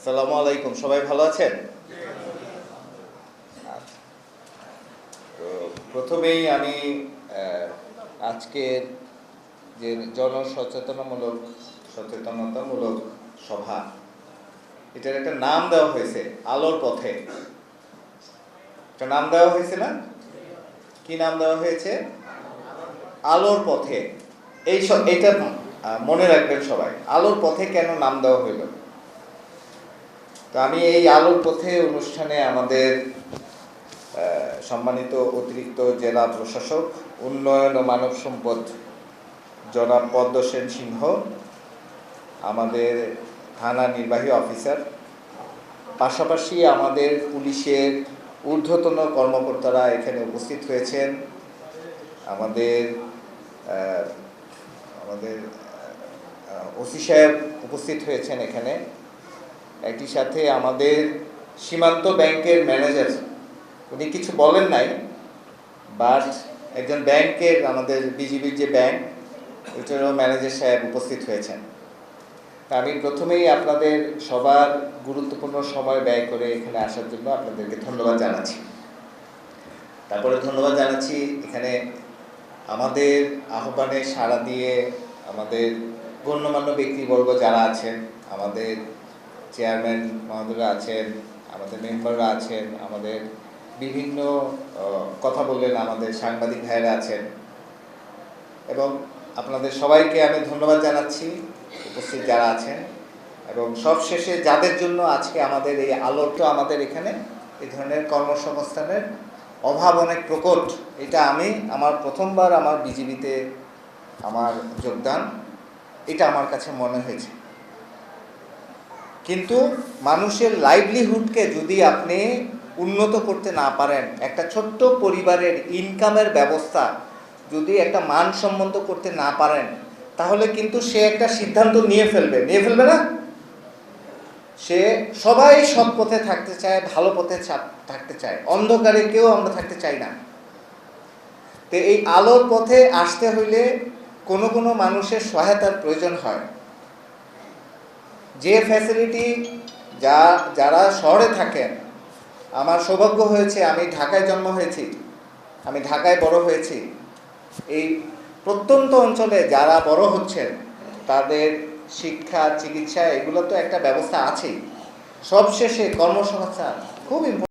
আসসালামু আলাইকুম, সবাই ভালো আছেন? আচ্ছা, তো প্রথমেই আমি আজকের যে সচেতনতামূলক সভা, এটার একটা নাম দেওয়া হয়েছে আলোর পথে। একটা নাম দেওয়া হয়েছে না? কি নাম দেওয়া হয়েছে? আলোর পথে। এইটা মনে রাখবেন সবাই, আলোর পথে কেন নাম দেওয়া হইল। তো আমি এই আলোর পথে অনুষ্ঠানে আমাদের সম্মানিত অতিরিক্ত জেলা প্রশাসক উন্নয়ন ও মানব সম্পদ জনাব পদ্ম সেন সিংহ, আমাদের থানা নির্বাহী অফিসার, পাশাপাশি আমাদের পুলিশের ঊর্ধ্বতন কর্মকর্তারা এখানে উপস্থিত হয়েছেন, আমাদের আমাদের ওসি সাহেব উপস্থিত হয়েছেন এখানে, একই সাথে আমাদের সীমান্ত ব্যাংকের ম্যানেজার, উনি কিছু বলেন নাই, বাট একজন ব্যাংকের, আমাদের বিজিবির যে ব্যাংক, ওইটারও ম্যানেজার সাহেব উপস্থিত হয়েছেন। আমি প্রথমেই আপনাদের সবার গুরুত্বপূর্ণ সময় ব্যয় করে এখানে আসার জন্য আপনাদেরকে ধন্যবাদ জানাচ্ছি। তারপরে ধন্যবাদ জানাচ্ছি এখানে আমাদের আহ্বানে সাড়া দিয়ে আমাদের গণ্যমান্য ব্যক্তিবর্গ যারা আছেন, আমাদের চেয়ারম্যান মহোদয়রা আছেন, আমাদের মেম্বাররা আছেন, আমাদের বিভিন্ন কথা বললেন আমাদের সাংবাদিক ভাইয়েরা আছেন, এবং আপনাদের সবাইকে আমি ধন্যবাদ জানাচ্ছি উপস্থিত যারা আছেন। এবং সবশেষে যাদের জন্য আজকে আমাদের এই আলোটা, আমাদের এখানে এই ধরনের কর্মসংস্থানের অভাব অনেক প্রকট। এটা আমি আমার প্রথমবার আমার বিজিবিতে আমার যোগদান, এটা আমার কাছে মনে হয়েছে। কিন্তু মানুষের লাইভলিহুডকে যদি আপনি উন্নত করতে না পারেন, একটা ছোট্ট পরিবারের ইনকামের ব্যবস্থা যদি একটা মানসম্মত করতে না পারেন, তাহলে কিন্তু সে একটা সিদ্ধান্ত নিয়ে ফেলবে না? সে সবাই সৎ পথে থাকতে চায়, ভালো পথে থাকতে চায়, অন্ধকারে কেউ আমরা থাকতে চাই না। তো এই আলোর পথে আসতে হইলে কোনো কোনো মানুষের সহায়তার প্রয়োজন হয়। যে ফ্যাসিলিটি যারা শহরে থাকেন, আমার সৌভাগ্য হয়েছে, আমি ঢাকায় জন্ম হয়েছি, আমি ঢাকায় বড় হয়েছি। এই প্রত্যন্ত অঞ্চলে যারা বড় হচ্ছেন তাদের শিক্ষা, চিকিৎসা, এগুলো তো একটা ব্যবস্থা আছেই। সবশেষে কর্মসংস্থান খুব ইম্পর্টেন্ট।